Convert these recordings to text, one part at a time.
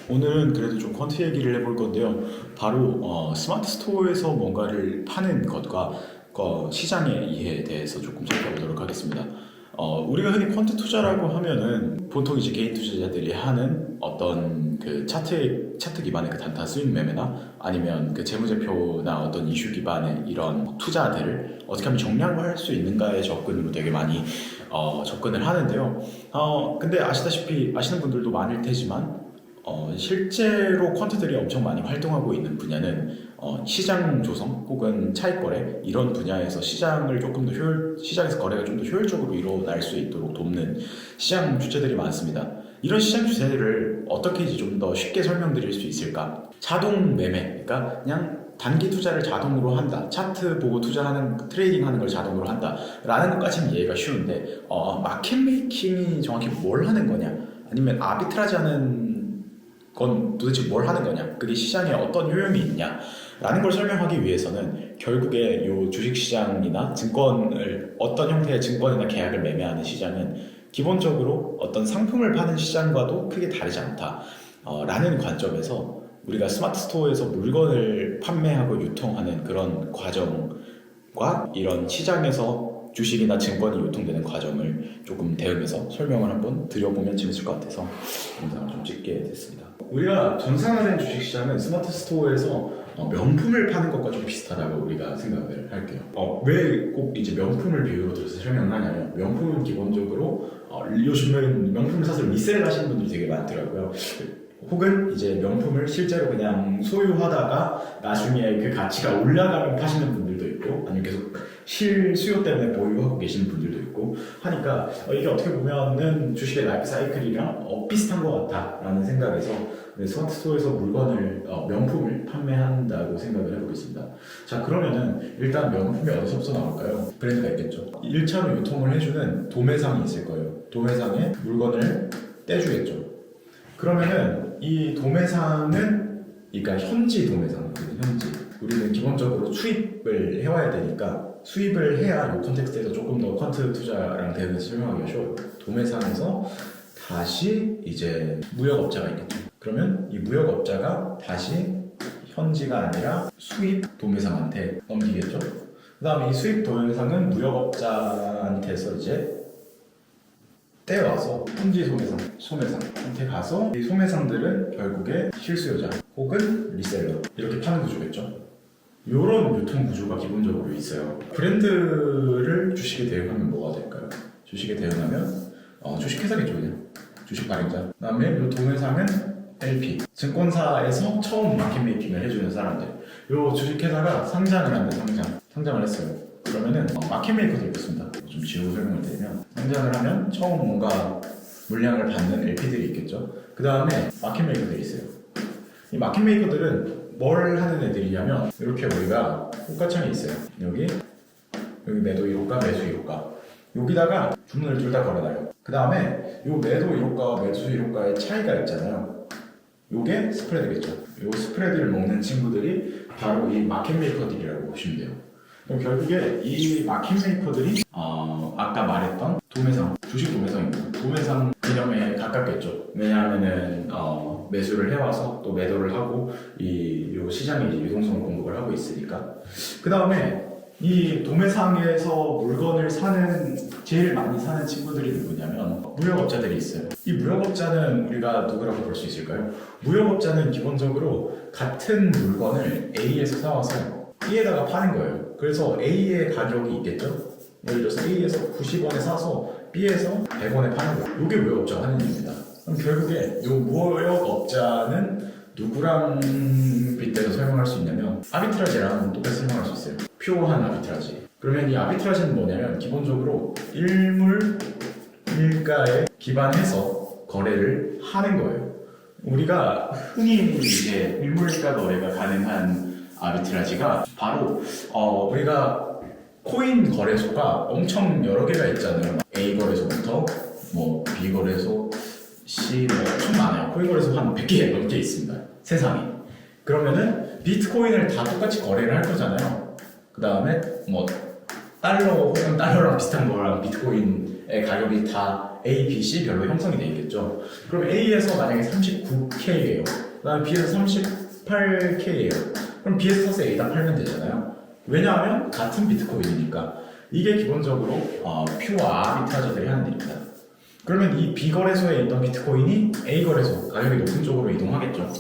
오늘은 그래도 좀 퀀트 얘기를 해볼 건데요. 바로 스마트 스토어에서 뭔가를 파는 것과 시장의 이해에 대해서 조금 살펴보도록 하겠습니다. 우리가 흔히 퀀트 투자라고 하면은 보통 이제 개인 투자자들이 하는 어떤 그 차트 기반의 그 단타 수익 매매나 아니면 그 재무제표나 어떤 이슈 기반의 이런 투자들을 어떻게 하면 정량화할 수 있는가의 접근으로 되게 많이 접근을 하는데요. 근데 아시다시피 아시는 분들도 많을 테지만 실제로 퀀트들이 엄청 많이 활동하고 있는 분야는 시장 조성 혹은 차익 거래 이런 분야에서 시장을 조금 더 시장에서 거래가 좀 더 효율적으로 일어날 수 있도록 돕는 시장 주체들이 많습니다. 이런 시장 주체들을 어떻게 좀 더 쉽게 설명드릴 수 있을까? 자동 매매, 그러니까 그냥 단기 투자를 자동으로 한다. 차트 보고 투자하는, 트레이딩 하는 걸 자동으로 한다. 라는 것까지는 이해가 쉬운데, 마켓 메이킹이 정확히 뭘 하는 거냐? 아니면 아비트라지 하는 건 도대체 뭘 하는 거냐? 그게 시장에 어떤 효용이 있냐? 라는 걸 설명하기 위해서는 결국에 요 주식시장이나 증권을, 어떤 형태의 증권이나 계약을 매매하는 시장은 기본적으로 어떤 상품을 파는 시장과도 크게 다르지 않다. 라는 관점에서 우리가 스마트 스토어에서 물건을 판매하고 유통하는 그런 과정과 이런 시장에서 주식이나 증권이 유통되는 과정을 조금 대응해서 설명을 한번 드려보면 재밌을 것 같아서 영상을 좀 찍게 됐습니다. 우리가 전산화된 주식시장은 스마트 스토어에서 명품을 파는 것과 좀 비슷하다고 우리가 생각을 할게요. 왜 꼭 이제 명품을 비유로 들어서 설명을 하냐면, 명품은 기본적으로 요즘은 명품을 사서 리셀 하시는 분들이 되게 많더라고요. 혹은 이제 명품을 실제로 그냥 소유하다가 나중에 그 가치가 올라가면 파시는 분들도 있고, 아니면 계속 실수요 때문에 보유하고 계시는 분들도 있고 하니까 이게 어떻게 보면은 주식의 라이프 사이클이랑 비슷한 것 같다라는 생각에서 스마트 스토어에서 물건을 명품을 판매한다고 생각을 해보겠습니다. 자, 그러면은 일단 명품이 어디서부터 나올까요? 브랜드가 있겠죠. 1차로 유통을 해주는 도매상이 있을 거예요. 도매상에 물건을 떼주겠죠. 그러면은 이 도매상은, 그러니까 현지 도매상이거든요. 현지. 우리는 기본적으로 수입을 해와야 되니까 수입을 해야 이 컨텍스트에서 조금 더 퀀트 투자랑 대응해서 설명하기가 쉬워요. 도매상에서 다시 이제 무역업자가 있겠죠. 그러면 이 무역업자가 다시 현지가 아니라 수입 도매상한테 넘기겠죠. 그 다음에 이 수입 도매상은 무역업자한테서 이제 떼와서 현지 소매상한테 가서 이 소매상들은 결국에 실수요자 혹은 리셀러 이렇게 파는 구조겠죠. 이런 유통 구조가 기본적으로 있어요. 브랜드를 주식에 대응하면 뭐가 될까요? 주식에 대응하면 주식회사겠죠, 그냥. 주식 발행자. 그 다음에 이 도매상은 LP, 증권사에서 처음 마켓 메이킹을 해주는 사람들. 이 주식회사가 상장을 한다. 상장을 했어요. 그러면은 마켓 메이커도 있겠습니다. 좀 지우고 설명을 드리면, 상장을 하면 처음 뭔가 물량을 받는 LP들이 있겠죠. 그 다음에 마켓 메이커들이 있어요. 이 마켓 메이커들은 뭘 하는 애들이냐면, 이렇게 우리가 호가창이 있어요. 여기 매도 1호가, 매수 1호가. 여기다가 주문을 둘 다 걸어놔요. 그 다음에 이 매도 1호가와 매수 1호가의 차이가 있잖아요. 요게 스프레드겠죠. 요 스프레드를 먹는 친구들이 바로 이 마켓 메이커들이라고 보시면 돼요. 그럼 결국에 이 마켓 메이커들이 아까 말했던 도매상, 주식 도매상입니다. 도매상 개념에 가깝겠죠. 왜냐하면은 매수를 해와서 또 매도를 하고 요 시장에 이제 유동성을 공급을 하고 있으니까. 그 다음에 이 도매상에서 물건을 제일 많이 사는 친구들이 누구냐면 무역업자들이 있어요. 이 무역업자는 우리가 누구라고 볼 수 있을까요? 무역업자는 기본적으로 같은 물건을 A에서 사와서 B에다가 파는 거예요. 그래서 A의 가격이 있겠죠? 예를 들어서 A에서 90원에 사서 B에서 100원에 파는 거예요. 이게 무역업자가 하는 일입니다. 그럼 결국에 이 무역업자는 누구랑 빗대서 설명할 수 있냐면 아비트라지랑 똑같이 설명할 수 있어요. 표한 아비트라지. 그러면 이 아비트라지는 뭐냐면 기본적으로 일물 일가에 기반해서 거래를 하는 거예요. 우리가 흔히 이제 일물일가 거래가 가능한 아비트라지가 바로 우리가 코인 거래소가 엄청 여러 개가 있잖아요. A 거래소부터 뭐 B 거래소, C 엄청 많아요. 코인 거래소 한 100개 넘게 있습니다. 세상에. 그러면은 비트코인을 다 똑같이 거래를 할 거잖아요. 그 다음에 뭐 달러 혹은 달러랑 비슷한 거랑 비트코인의 가격이 다 A, B, C 별로 형성이 돼 있겠죠. 그럼 A에서 만약에 39K예요. 그다음에 B에서 38K예요. 그럼 B에서 사서 A다 팔면 되잖아요. 왜냐하면 같은 비트코인이니까. 이게 기본적으로 퓨어 아비트라저들이 하는 일입니다. 그러면 이 B 거래소에 있던 비트코인이 A 거래소 가격이 높은 쪽으로 이동하겠죠.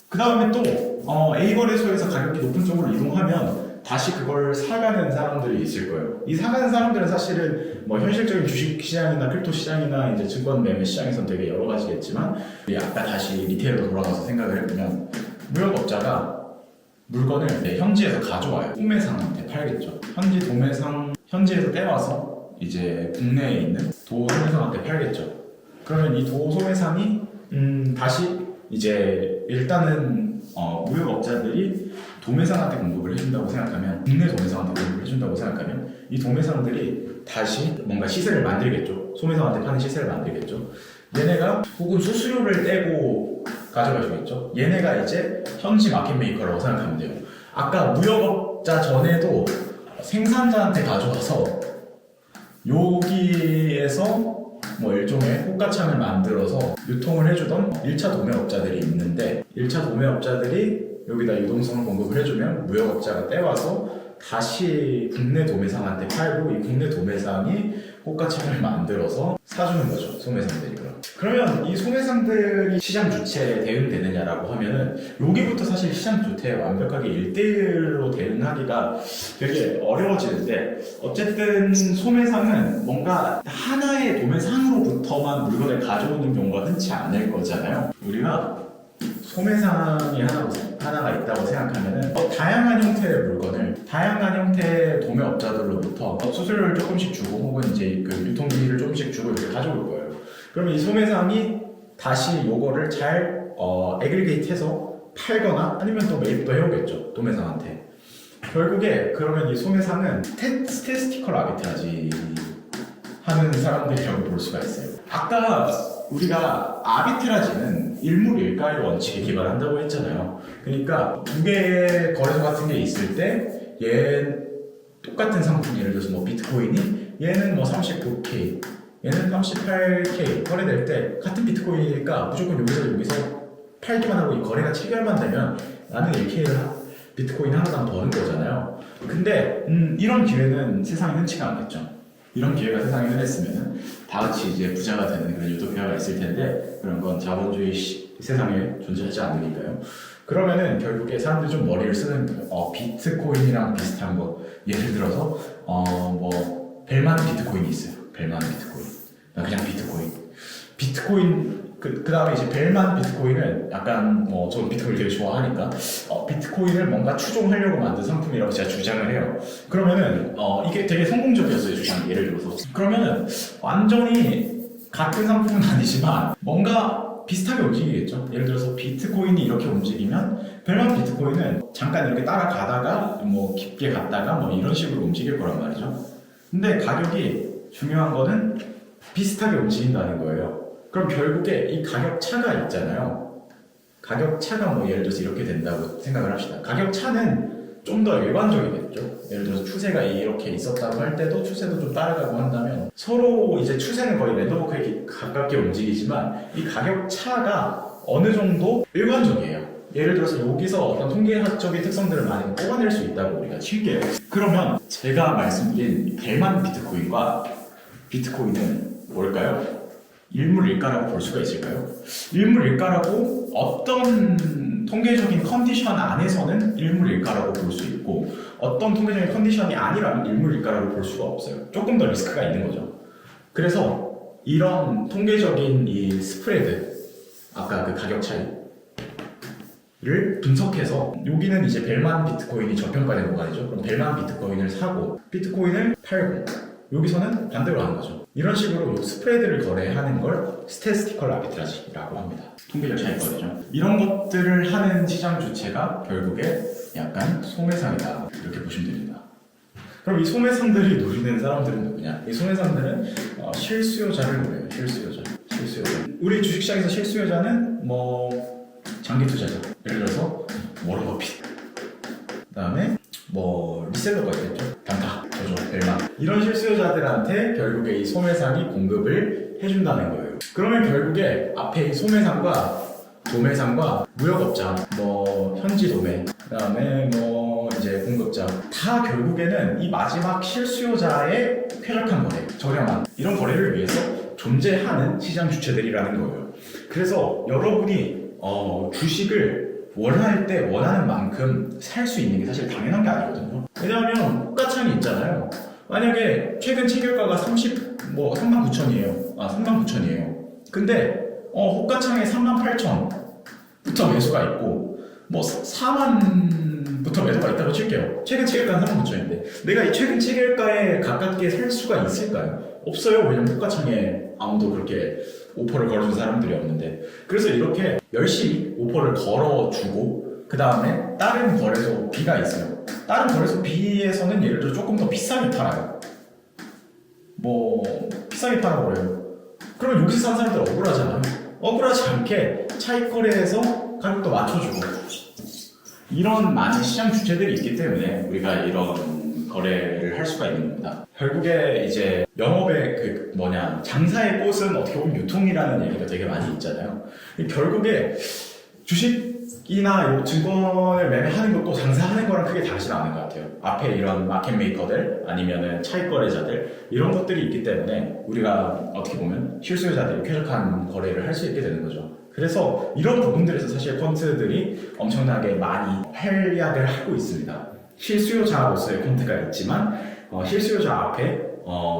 그 다음에 또 A 거래소에서 가격이 높은 쪽으로 이동하면 다시 그걸 사가는 사람들이 있을 거예요. 이 사가는 사람들은 사실은 뭐 현실적인 주식 시장이나 크립토 시장이나 이제 증권 매매 시장에서는 되게 여러 가지겠지만, 아까 다시 리테일로 돌아가서 생각을 해보면 무역업자가 물건을 현지에서 가져와요. 도매상한테 팔겠죠. 현지에서 떼와서 이제 국내에 있는 도소매상한테 팔겠죠. 그러면 이 도소매상이 다시 이제 일단은 무역업자들이 도매상한테 공급을 해준다고 생각하면, 국내 도매상한테 공급을 해준다고 생각하면 이 도매상들이 다시 뭔가 시세를 만들겠죠. 소매상한테 파는 시세를 만들겠죠. 얘네가 혹은 수수료를 떼고 가져가시겠죠. 얘네가 이제 현지 마켓 메이커라고 생각하면 돼요. 아까 무역업자 전에도 생산자한테 가져가서 여기에서 뭐 일종의 호가창을 만들어서 유통을 해주던 1차 도매업자들이 있는데, 1차 도매업자들이 여기다 유동성을 공급을 해주면 무역업자가 떼와서 다시 국내 도매상한테 팔고, 이 국내 도매상이 호가창을 만들어서 사주는 거죠. 소매상들이. 그러면 이 소매상들이 시장 주체에 대응되느냐라고 하면은, 여기부터 사실 시장 주체에 완벽하게 1대1로 대응하기가 되게 어려워지는데, 어쨌든 소매상은 뭔가 하나의 도매상으로부터만 물건을 가져오는 경우가 흔치 않을 거잖아요. 우리가 소매상이 하나가 있다고 생각하면은 다양한 형태의 물건을 다양한 형태의 도매업자들로부터 수수료를 조금씩 주고 혹은 이제 그 유통비를 조금씩 주고 이렇게 가져올 거예요. 그러면 이 소매상이 다시 요거를 잘 애그리게이트해서 팔거나 아니면 또 매입도 해오겠죠. 도매상한테. 결국에 그러면 이 소매상은 스태티스티컬 아비트라지 하는 사람들이라고 볼 수가 있어요. 아까 우리가 아비트라지는 일물일가의 원칙에 기반한다고 했잖아요. 그러니까 두 개의 거래소 같은 게 있을 때 얘 똑같은 상품, 예를 들어서 뭐 비트코인이 얘는 뭐 39K, 얘는 38K 거래될 때 같은 비트코인이니까 무조건 여기서 팔기만 하고 이 거래가 체결만 되면 나는 1K를 비트코인 하나당 버는 거잖아요. 근데 이런 기회는 세상에 흔치가 않겠죠. 이런 기회가 세상에 흔했으면 다 같이 이제 부자가 되는 그런 유토피아가 있을 텐데, 그런 건 자본주의 세상에 존재하지 않으니까요. 그러면은 결국에 사람들이 좀 머리를 쓰는 비트코인이랑 비슷한 거, 예를 들어서 뭐 벨만 비트코인이 있어요. 벨만 비트코인. 그냥 비트코인. 그 다음에 이제 벨만 비트코인은 약간 뭐 저는 비트코인을 되게 좋아하니까 비트코인을 뭔가 추종하려고 만든 상품이라고 제가 주장을 해요. 그러면은 이게 되게 성공적이었어요, 주장이. 예를 들어서 그러면은 완전히 같은 상품은 아니지만 뭔가 비슷하게 움직이겠죠. 예를 들어서 비트코인이 이렇게 움직이면 벨만 비트코인은 잠깐 이렇게 따라가다가 뭐 깊게 갔다가 뭐 이런 식으로 움직일 거란 말이죠. 근데 가격이 중요한 거는 비슷하게 움직인다는 거예요. 그럼 결국에 이 가격 차가 있잖아요. 가격 차가 뭐 예를 들어서 이렇게 된다고 생각을 합시다. 가격 차는 좀 더 일관적이겠죠. 예를 들어서 추세가 이렇게 있었다고 할 때도 추세도 좀 따라가고 한다면, 서로 이제 추세는 거의 랜덤워크에 가깝게 움직이지만 이 가격 차가 어느 정도 일관적이에요. 예를 들어서 여기서 어떤 통계학적인 특성들을 많이 뽑아낼 수 있다고 우리가 칠게요. 그러면 제가 말씀드린 벨만 비트코인과 비트코인은 뭘까요? 일물일가라고 볼 수가 있을까요? 일물일가라고 어떤 통계적인 컨디션 안에서는 일물일가라고 볼 수 있고, 어떤 통계적인 컨디션이 아니라면 일물일가라고 볼 수가 없어요. 조금 더 리스크가 있는 거죠. 그래서 이런 통계적인 이 스프레드, 아까 그 가격 차이를 분석해서, 여기는 이제 벨만 비트코인이 저평가된 구간이죠. 그럼 벨만 비트코인을 사고 비트코인을 팔고, 여기서는 반대로 하는 거죠. 이런 식으로 이 스프레드를 거래하는 걸 스태티스티컬 아비트라지라고 합니다. 통계적 차이거든요. 이런 것들을 하는 시장 주체가 결국에 약간 소매상이다, 이렇게 보시면 됩니다. 그럼 이 소매상들이 노리는 사람들은 누구냐? 이 소매상들은 실수요자를 노려요. 실수요자. 우리 주식시장에서 실수요자는 뭐 장기 투자자, 예를 들어서 워런 버핏, 그 다음에 뭐 리셀러가 있겠죠. 단타, 저조, 벨만, 이런 실수요자들한테 결국에 이 소매상이 공급을 해준다는 거예요. 그러면 결국에 앞에 이 소매상과 도매상과 무역업자, 뭐 현지 도매, 그다음에 뭐 이제 공급자 다 결국에는 이 마지막 실수요자의 쾌적한 거래, 저렴한 이런 거래를 위해서 존재하는 시장 주체들이라는 거예요. 그래서 여러분이 주식을 원할 때 원하는 만큼 살 수 있는 게 사실 당연한 게 아니거든요. 왜냐하면 호가창이 있잖아요. 만약에 최근 체결가가 39,000이에요. 39,000이에요. 근데 호가창에 38,000부터 매수가 있고 뭐 4만부터 매수가 있다고 칠게요. 최근 체결가는 39,000인데 내가 이 최근 체결가에 가깝게 살 수가 있을까요? 없어요. 왜냐면 호가창에 아무도 그렇게 오퍼를 걸어준 사람들이 없는데. 그래서 이렇게 열심히 오퍼를 걸어주고 그 다음에 다른 거래소 B가 있어요. 다른 거래소 B에서는 예를 들어 조금 더 비싸게 팔아요. 뭐 비싸게 팔아고 그래요. 그럼 여기서 산 사람들 억울하잖아요. 억울하지 않게 차익 거래에서 가격도 맞춰주고 이런 많은 시장 주체들이 있기 때문에 우리가 이런 거래를 할 수가 있는 겁니다. 결국에 이제 영업의 장사의 꽃은 어떻게 보면 유통이라는 얘기가 되게 많이 있잖아요. 결국에 주식이나 증권을 매매하는 것도 장사하는 거랑 크게 다르진 않은 것 같아요. 앞에 이런 마켓 메이커들 아니면은 차익 거래자들 이런 것들이 있기 때문에 우리가 어떻게 보면 실수요자들이 쾌적한 거래를 할 수 있게 되는 거죠. 그래서 이런 부분들에서 사실 펀트들이 엄청나게 많이 활약을 하고 있습니다. 실수요자로서의 펀트가 있지만 실수요자 앞에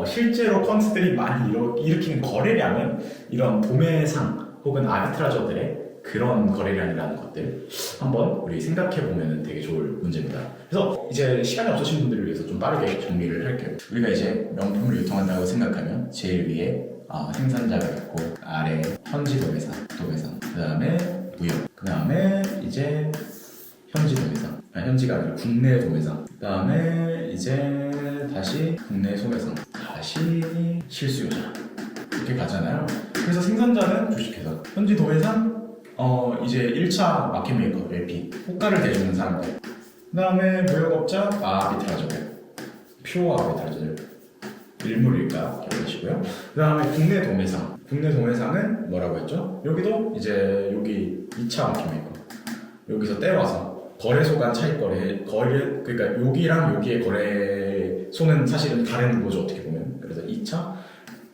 실제로 펀트들이 많이 일으키는 거래량은 이런 도매상 혹은 아비트라저들의 그런 거래량이라는 것들 한번 우리 생각해보면 되게 좋을 문제입니다. 그래서 이제 시간이 없으신 분들을 위해서 좀 빠르게 정리를 할게요. 우리가 이제 명품을 유통한다고 생각하면 제일 위에 생산자가 있고 아래 현지 도매상, 그 다음에 무역, 그 다음에 이제 현지 도매상, 현지가 아니라 국내 도매상, 그 다음에 이제 다시 국내 소매상, 다시 실수요자 이렇게 가잖아요. 그래서 생산자는 주식회사, 현지 도매상 이제 1차 마켓 메이커, LP, 호가를 대주는 사람들, 그 다음에 무역업자, 아비트라저들, 퓨어 아비트라저들, 일물일가 기억하시고요. 그 다음에 국내 도매상은 뭐라고 했죠? 여기도 이제 여기 2차 마켓 메이커, 여기서 떼와서 거래소 간 차익 그러니까 여기랑 여기의 거래소는 사실은 다른 거죠, 어떻게 보면. 그래서 2차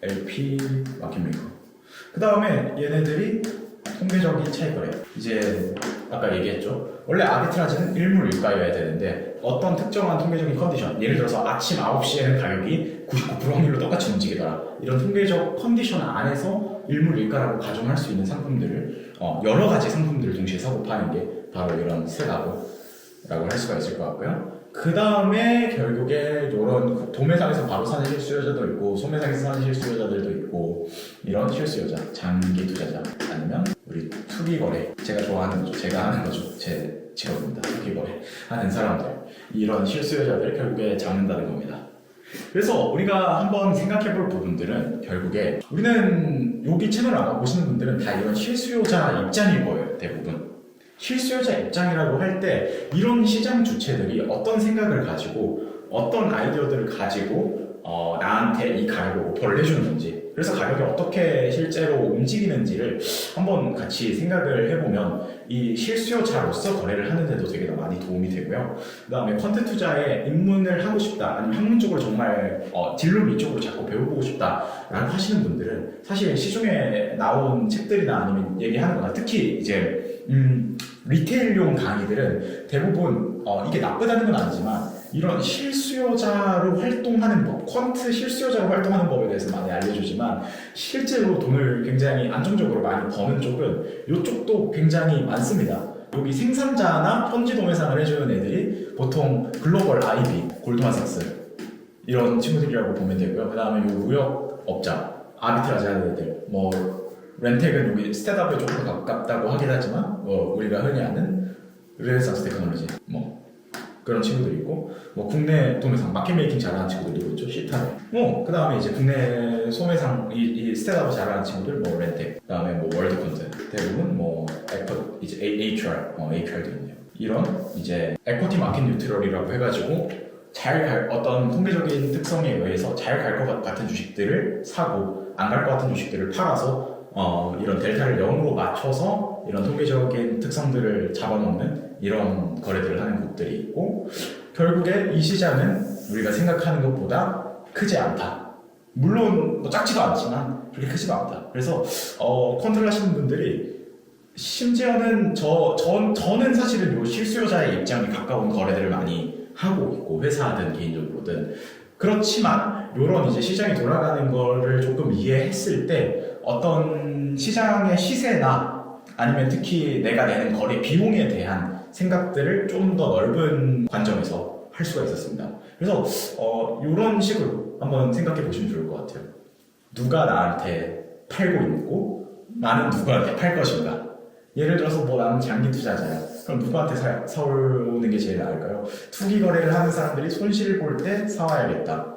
LP 마켓 메이커. 그 다음에 얘네들이 통계적인 차익 거래. 이제 아까 얘기했죠. 원래 아비트라지는 일물일가여야 되는데 어떤 특정한 통계적인 컨디션, 예를 들어서 아침 9시에는 가격이 99% 확률로 똑같이 움직이더라. 이런 통계적 컨디션 안에서 일물일가라고 가정할 수 있는 상품들을 여러 가지 상품들을 동시에 사고 파는 게 바로 이런 셋업이라고 할 수가 있을 것 같고요. 그 다음에 결국에 이런 도매상에서 바로 사는 실수요자도 있고 소매상에서 사는 실수요자들도 있고 이런 실수요자, 장기 투자자 아니면 우리 투기 거래, 제가 좋아하는 거죠. 제가 하는 거죠. 제 직업입니다. 투기 거래 하는 사람들, 이런 실수요자들 결국에 잡는다는 겁니다. 그래서 우리가 한번 생각해 볼 부분들은 결국에 우리는 여기 채널을 아마 보시는 분들은 다 이런 실수요자 입장일 거예요. 대부분 실수요자 입장이라고 할 때 이런 시장 주체들이 어떤 생각을 가지고 어떤 아이디어들을 가지고 나한테 이 가격을 오퍼를 해주는 건지, 그래서 가격이 어떻게 실제로 움직이는지를 한번 같이 생각을 해보면 이 실수요자로서 거래를 하는데도 되게 많이 도움이 되고요. 그 다음에 펀드 투자에 입문을 하고 싶다, 아니면 학문 쪽으로 정말 진로 이쪽으로 자꾸 배워보고 싶다라고 하시는 분들은 사실 시중에 나온 책들이나 아니면 얘기하는 거나 특히 이제 리테일용 강의들은 대부분 이게 나쁘다는 건 아니지만 이런 실수요자로 활동하는 법, 퀀트 실수요자로 활동하는 법에 대해서 많이 알려주지만 실제로 돈을 굉장히 안정적으로 많이 버는 쪽은 이쪽도 굉장히 많습니다. 여기 생산자나 현지 도매상을 해주는 애들이 보통 글로벌 IB, 골드만삭스 이런 친구들이라고 보면 되고요. 그 다음에 요 무역업자, 아비트라지 하는 애들, 뭐 렌텍은 여기 스텝업에 조금 더 가깝다고 하긴 하지만 우리가 흔히 아는 르네상스 테크놀로지 뭐 그런 친구들이 있고, 뭐 국내 도매상 마켓 메이킹 잘하는 친구들이 있죠, 시타네. 그 다음에 이제 국내 소매상 이 스텝업을 잘하는 친구들, 뭐 렌텍, 그 다음에 뭐 월드콘트, 대부분 뭐 에코 이제 HR도 있네요. 이런 이제 에코티 마켓 뉴트럴이라고 해가지고 어떤 통계적인 특성에 의해서 잘 갈 것 같은 주식들을 사고 안 갈 것 같은 주식들을 팔아서 이런 델타를 0으로 맞춰서 이런 통계적인 특성들을 잡아놓는 이런 거래들을 하는 곳들이 있고, 결국에 이 시장은 우리가 생각하는 것보다 크지 않다. 물론 뭐 작지도 않지만 그렇게 크지도 않다. 그래서 퀀트를 하시는 분들이 심지어는 저는 사실은 요 실수요자의 입장에 가까운 거래들을 많이 하고 있고, 회사든 개인적으로든. 그렇지만 요런 이제 시장이 돌아가는 거를 조금 이해했을 때 어떤 시장의 시세나 아니면 특히 내가 내는 거래 비용에 대한 생각들을 좀 더 넓은 관점에서 할 수가 있었습니다. 그래서 이런 식으로 한번 생각해 보시면 좋을 것 같아요. 누가 나한테 팔고 있고 나는 누구한테 팔 것인가. 예를 들어서 뭐 나는 장기 투자자야. 그럼 누구한테 사오는 게 제일 나을까요? 투기 거래를 하는 사람들이 손실을 볼 때 사와야겠다.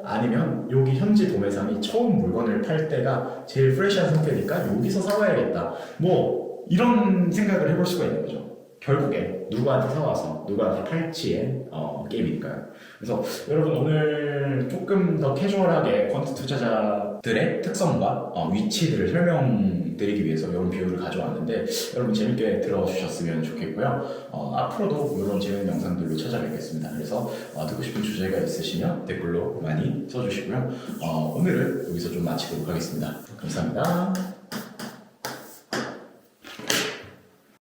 아니면 여기 현지 도매상이 처음 물건을 팔 때가 제일 프레시한 상태니까 여기서 사와야겠다. 뭐 이런 생각을 해볼 수가 있는 거죠. 결국에 누구한테 사와서 누구한테 팔지의 게임이니까요. 그래서 여러분 오늘 조금 더 캐주얼하게 퀀트 투자자들의 특성과 위치들을 설명드리기 위해서 이런 비유를 가져왔는데 여러분 재밌게 들어주셨으면 좋겠고요. 앞으로도 이런 재밌는 영상들로 찾아뵙겠습니다. 그래서 듣고 싶은 주제가 있으시면 댓글로 많이 써주시고요. 오늘은 여기서 좀 마치도록 하겠습니다. 감사합니다.